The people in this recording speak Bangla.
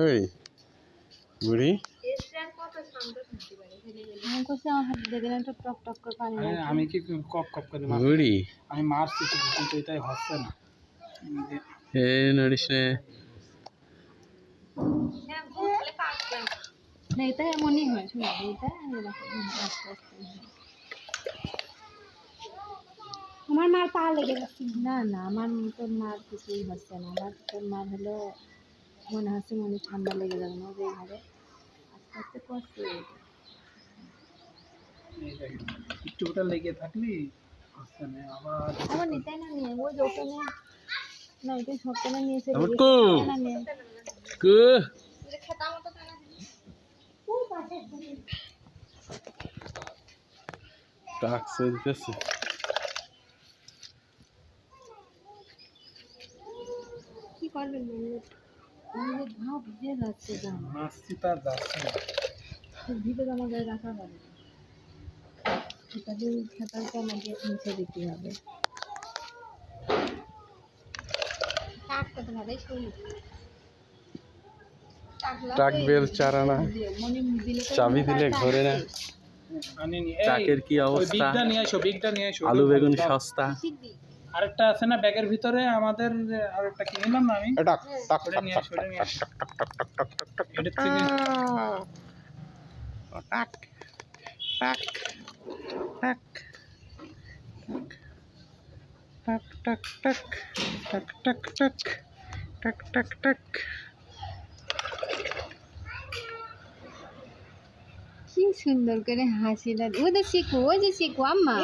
ওই বুড়ি আমি কি কপ কপ করে বুড়ি আমি মারছি কিন্তু এটাই হচ্ছে না। এ নড়িস রে। না এটা এমনই হয়, শুনো এটা আস্তে আস্তে আমার মার পা লেগে যাচ্ছে। না না আমার তোর মার কিছুই হচ্ছে না, আমার তোর মার হলো মনে হচ্ছে মনে ঠান্ডা লেগে যাবে না, যে ঘরে আস্তে আস্তে করছে। একটু ওটা লেগে থাকলি হচ্ছে না আবার আমার নিতে না নিয়ে ওই যে ওখানে না এটা সবখানে নিয়েছে না নিয়ে কু খেতা মতো টানা টাক চলতেছে। কি করবেন ঘাও ভিজে যাচ্ছে, মাছটি তার যাচ্ছে না। ভিজে জমা করে রাখা হবে, তাদের খেতাটা লাগিয়ে মুছে দিতে হবে। টাক বেল চারানা চাবি দিলে ঘরে না। টাকের কি অবস্থা? আলু বেগুন সস্তা। আরেকটা আছে না ব্যাগের ভিতরে আমাদের, আরেকটা কিনে নিলাম না আমি। টাক টাক ওটা নিয়ে আসো, ওটা নিয়ে আসো। এটার থেকে টাক টাক টাক টাক টাক টাক টাক টাক টাক টাক টাক টাক। কি সুন্দর করে হাসি দেয়, ওই যে শিখো, ওই যে শিখো আম্মা।